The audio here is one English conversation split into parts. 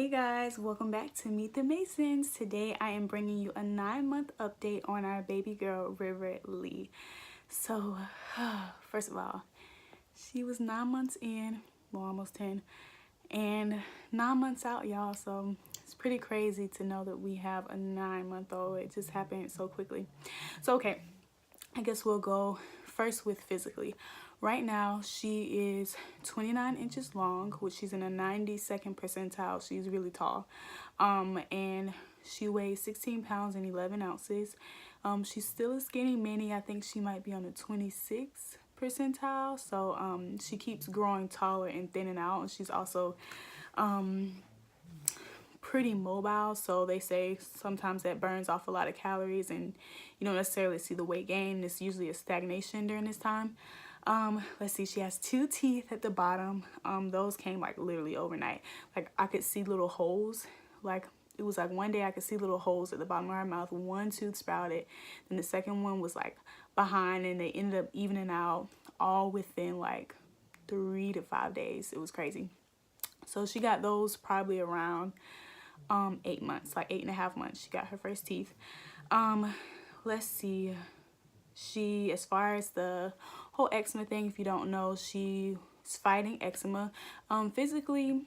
Hey guys, welcome back to Meet the Masons. Today I am bringing you a 9-month update on our baby girl, River Lee. So, first of all, she was 9 months in, well, almost 10, and 9 months out, y'all. So it's pretty crazy to know that we have a 9-month-old. It just happened so quickly. So, okay, I guess we'll go first with physically. Right now, she is 29 inches long, which she's in a 92nd percentile. She's really tall. And she weighs 16 pounds and 11 ounces. She's still a skinny mini. I think she might be on the 26th percentile. So she keeps growing taller and thinning out. And she's also pretty mobile, so they say sometimes that burns off a lot of calories and you don't necessarily see the weight gain. It's usually a stagnation during this time. Let's see, she has 2 teeth at the bottom. Those came like literally overnight. Like I could see little holes. Like it was like one day I could see little holes at the bottom of her mouth. One tooth sprouted, and the second one was like behind, and they ended up evening out all within like 3 to 5 days. It was crazy. So she got those probably around 8 months, like 8.5 months. She got her first teeth. Let's see, she, as far as the whole eczema thing, if you don't know, she's fighting eczema. Physically,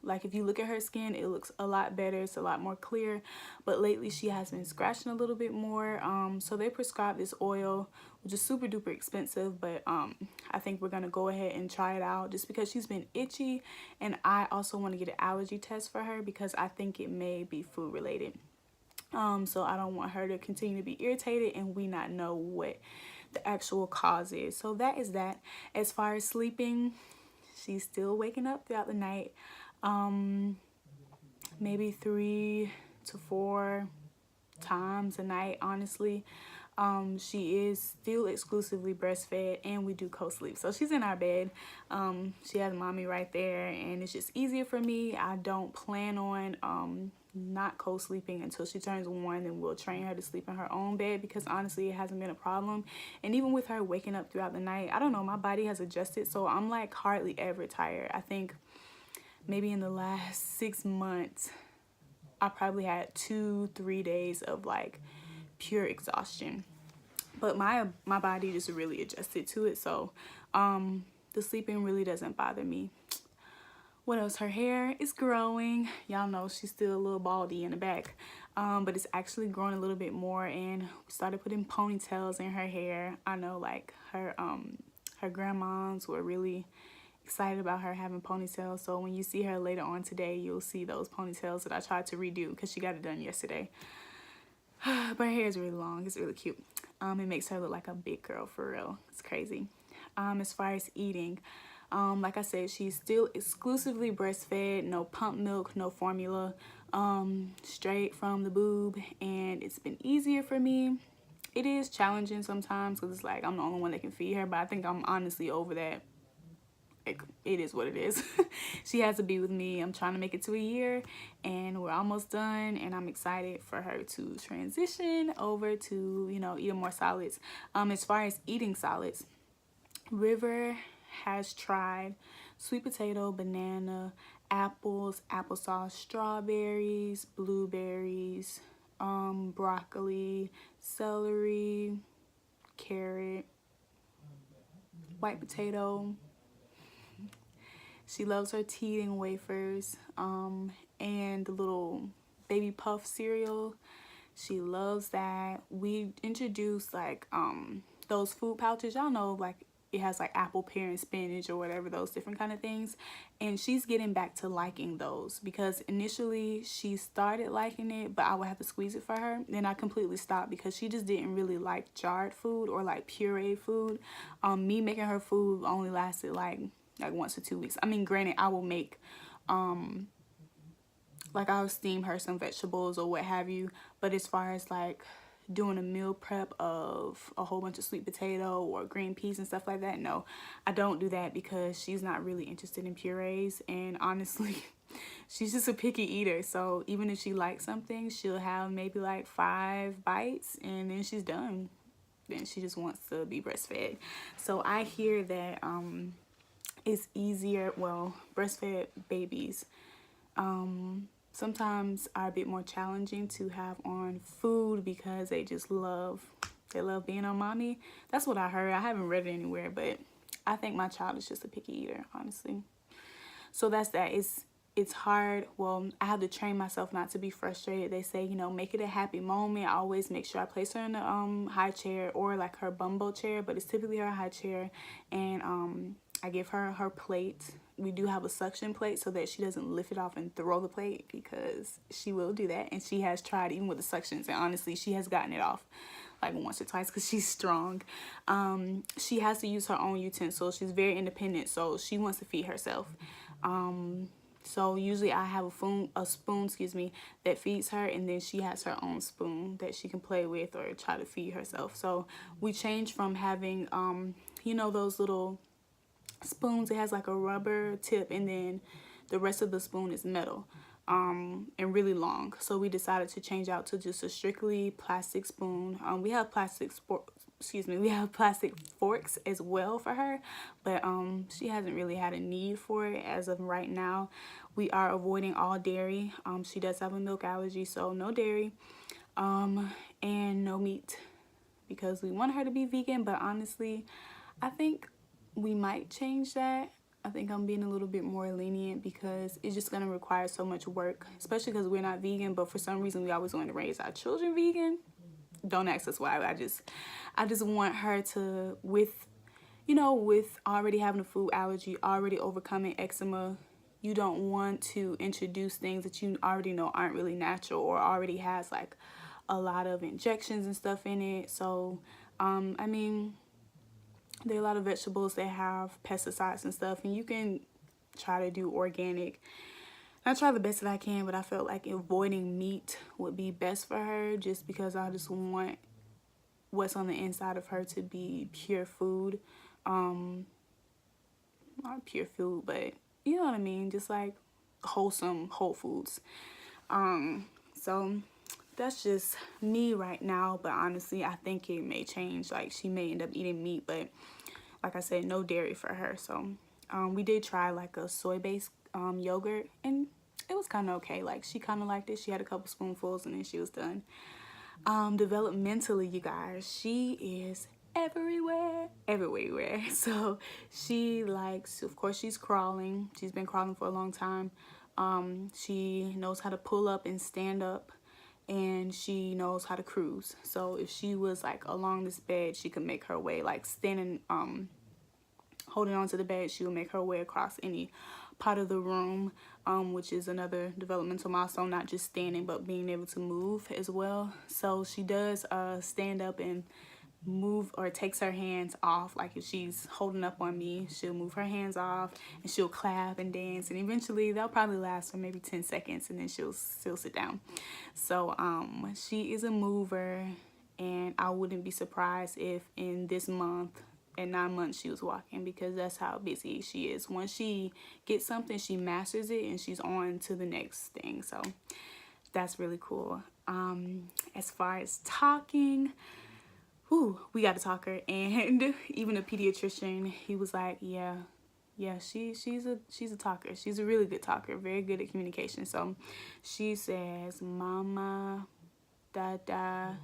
like if you look at her skin, it looks a lot better. It's a lot more clear, but lately she has been scratching a little bit more. So they prescribed this oil, which is super duper expensive, but I think we're gonna go ahead and try it out just because she's been itchy, and I also want to get an allergy test for her because I think it may be food related. So I don't want her to continue to be irritated and we not know what the actual cause is. So that is that. As far as sleeping, she's still waking up throughout the night. Maybe 3 to 4 times a night, honestly. She is still exclusively breastfed, and we do co-sleep. So she's in our bed. She has mommy right there, and it's just easier for me. I don't plan on not co-sleeping until she turns 1, and we'll train her to sleep in her own bed because honestly it hasn't been a problem. And even with her waking up throughout the night, I don't know, my body has adjusted, so I'm like hardly ever tired. I think maybe in the last 6 months I probably had 2-3 days of like pure exhaustion, but my body just really adjusted to it. So the sleeping really doesn't bother me. What else? Her hair is growing. Y'all know she's still a little baldy in the back, but it's actually growing a little bit more, and we started putting ponytails in her hair. I know like her grandmoms were really excited about her having ponytails, so when you see her later on today, you'll see those ponytails that I tried to redo because she got it done yesterday. But her hair is really long. It's really cute. It makes her look like a big girl for real. It's crazy. As far as eating, like I said, she's still exclusively breastfed, no pump milk, no formula, straight from the boob, and it's been easier for me. It is challenging sometimes because it's like I'm the only one that can feed her, but I think I'm honestly over that. It is what it is. She has to be with me. I'm trying to make it to a year, and we're almost done, and I'm excited for her to transition over to, you know, eating more solids. As far as eating solids, River has tried sweet potato, banana, apples, applesauce, strawberries, blueberries, broccoli, celery, carrot, white potato. She loves her tea and wafers, and the little baby puff cereal. She loves that. We introduced like those food pouches. Y'all know, like it has like apple, pear, and spinach or whatever, those different kind of things. And she's getting back to liking those because initially she started liking it, but I would have to squeeze it for her. Then I completely stopped because she just didn't really like jarred food or like pureed food. Me making her food only lasted like once or 2 weeks. I mean, granted, I will make like I'll steam her some vegetables or what have you, but as far as like doing a meal prep of a whole bunch of sweet potato or green peas and stuff like that, no, I don't do that because she's not really interested in purees, and honestly she's just a picky eater. So even if she likes something, she'll have maybe like 5 bites and then she's done. Then she just wants to be breastfed. So I hear that it's easier, well, breastfed babies sometimes are a bit more challenging to have on food because they love being on mommy. That's what I heard. I haven't read it anywhere, but I think my child is just a picky eater, honestly. So that's that. It's hard. Well, I have to train myself not to be frustrated. They say, you know, make it a happy moment. I always make sure I place her in the high chair or like her bumbo chair, but it's typically her high chair. And I give her her plate. We do have a suction plate so that she doesn't lift it off and throw the plate, because she will do that. And she has tried even with the suctions, and honestly, she has gotten it off like once or twice because she's strong. She has to use her own utensils. She's very independent, so she wants to feed herself. So usually I have a spoon, that feeds her, and then she has her own spoon that she can play with or try to feed herself. So we change from having, you know, those little spoons. It has like a rubber tip, and then the rest of the spoon is metal, and really long. So we decided to change out to just a strictly plastic spoon. We have plastic forks as well for her, but she hasn't really had a need for it as of right now. We are avoiding all dairy. She does have a milk allergy, so no dairy, and no meat, because we want her to be vegan. But honestly, I think we might change that. I think I'm being a little bit more lenient because it's just going to require so much work, especially because we're not vegan, but for some reason we always want to raise our children vegan. Don't ask us why. I just want her to, with already having a food allergy, already overcoming eczema, you don't want to introduce things that you already know aren't really natural or already has like a lot of injections and stuff in it. So, I mean, there are a lot of vegetables that have pesticides and stuff, and you can try to do organic. I try the best that I can, but I felt like avoiding meat would be best for her, just because I just want what's on the inside of her to be pure food. Not pure food, but you know what I mean, just like wholesome whole foods. So that's just me right now, but honestly I think it may change. Like, she may end up eating meat, but like I said, no dairy for her. So we did try like a soy-based yogurt, and it was kind of okay. Like, she kind of liked it. She had a couple spoonfuls and then she was done. Developmentally, you guys, she is everywhere. So she likes, of course, she's crawling. She's been crawling for a long time. She knows how to pull up and stand up, and she knows how to cruise. So if she was like along this bed, she could make her way, like standing, holding on to the bed, she will make her way across any part of the room, which is another developmental milestone, not just standing but being able to move as well. So she does stand up and move, or takes her hands off. Like, if she's holding up on me, she'll move her hands off and she'll clap and dance, and eventually they'll probably last for maybe 10 seconds and then she'll sit down. So she is a mover, and I wouldn't be surprised if in this month, at 9 months, she was walking, because that's how busy she is. Once she gets something, she masters it and she's on to the next thing. So that's really cool. As far as talking, we got to talk her, and even a pediatrician, he was like, yeah, she's a talker. She's a really good talker, very good at communication. So she says mama, dada,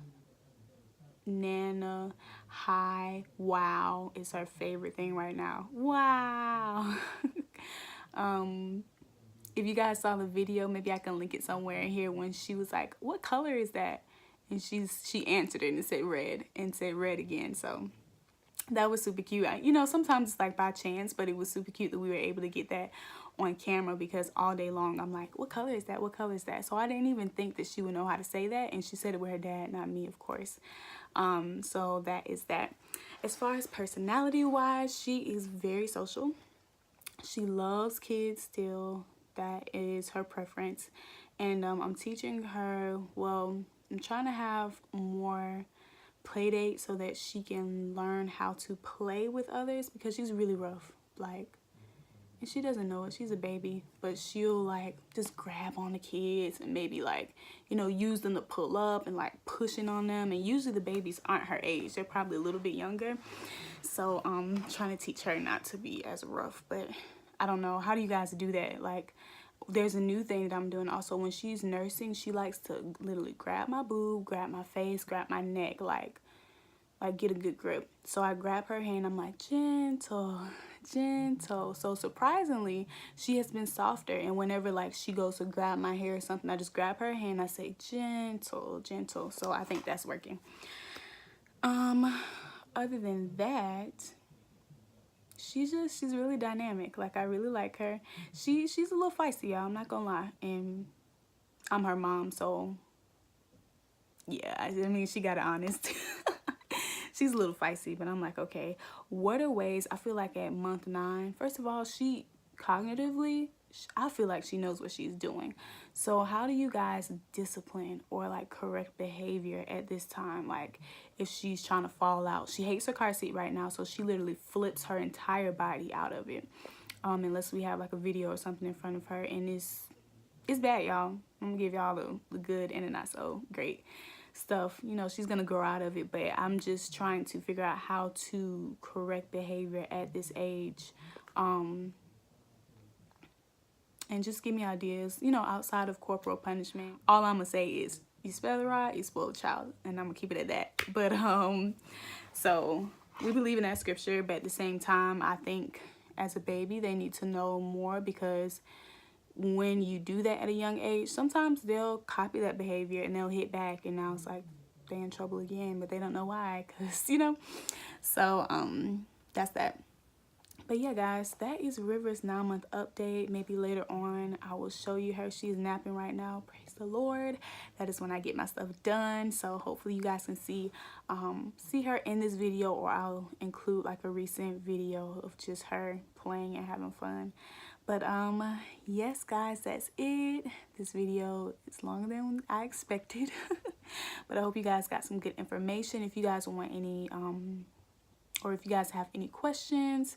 nana, hi, wow is her favorite thing right now. Wow. If you guys saw the video, maybe I can link it somewhere in here, when she was like, what color is that? And she answered it and said red, and said red again. So that was super cute. Sometimes it's like by chance, but it was super cute that we were able to get that on camera, because all day long I'm like, what color is that? What color is that? So I didn't even think that she would know how to say that, and she said it with her dad, not me, of course. So that is that. As far as personality wise, she is very social. She loves kids still. That is her preference. And I'm teaching her, well, I'm trying to have more play dates so that she can learn how to play with others, because she's really rough. Like, and she doesn't know it. She's a baby, but she'll like just grab on the kids and maybe like, use them to pull up and like pushing on them. And usually the babies aren't her age. They're probably a little bit younger. So I'm trying to teach her not to be as rough, but I don't know. How do you guys do that? Like, there's a new thing that I'm doing also. When she's nursing, she likes to literally grab my boob, grab my face, grab my neck, like get a good grip. So I grab her hand, I'm like, gentle, gentle. So surprisingly, she has been softer, and whenever like she goes to grab my hair or something, I just grab her hand, I say gentle, gentle. So I think that's working. Other than that, she's really dynamic. Like, I really like her. She's a little feisty, y'all, I'm not gonna lie, and I'm her mom, so yeah, I mean, she got it honest. She's a little feisty, but I'm like, okay, what are ways? I feel like at month 9, first of all, she cognitively, I feel like she knows what she's doing. So how do you guys discipline or like correct behavior at this time? Like, if she's trying to fall out, she hates her car seat right now, so she literally flips her entire body out of it, unless we have like a video or something in front of her, and it's bad, y'all. I'm gonna give y'all the good and the not so great stuff. You know, she's gonna grow out of it, but I'm just trying to figure out how to correct behavior at this age, and just give me ideas, you know, outside of corporal punishment. All I'm gonna say is, you spell the rod, you spoil the child, and I'm gonna keep it at that. But so we believe in that scripture, but at the same time, I think as a baby they need to know more, because when you do that at a young age, sometimes they'll copy that behavior and they'll hit back, and now it's like they're in trouble again, but they don't know why, because, you know. So that's that. But yeah, guys, that is River's 9-month update. Maybe later on I will show you her. She's napping right now. Praise the Lord. That is when I get my stuff done. So hopefully you guys can see her in this video, or I'll include like a recent video of just her playing and having fun. But yes, guys, that's it. This video is longer than I expected. But I hope you guys got some good information. If you guys want any or if you guys have any questions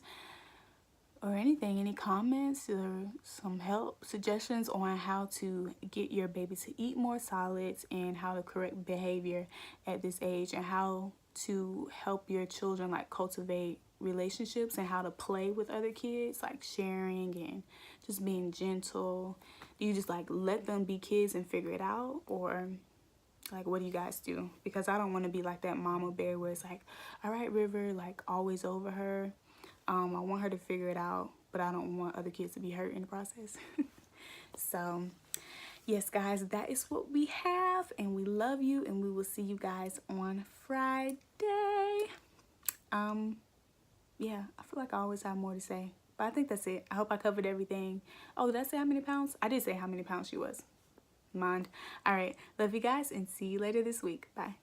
or anything, any comments or some help, suggestions on how to get your baby to eat more solids and how to correct behavior at this age, and how to help your children like cultivate relationships and how to play with other kids, like sharing and just being gentle. Do you just like let them be kids and figure it out, or like what do you guys do? Because I don't want to be like that mama bear where it's like, all right, River, like always over her. I want her to figure it out, but I don't want other kids to be hurt in the process. So yes, guys, that is what we have, and we love you, and we will see you guys on Friday. Yeah, I feel like I always have more to say, but I think that's it. I hope I covered everything. Oh, did I say how many pounds? I did say how many pounds she was. Mind. All right, love you guys, and see you later this week. Bye.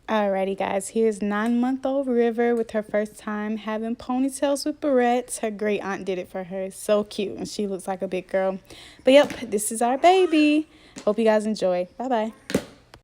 Alrighty, guys, here's 9-month-old River with her first time having ponytails with barrettes. Her great aunt did it for her. So cute, and she looks like a big girl. But yep, this is our baby. Hope you guys enjoy. Bye-bye.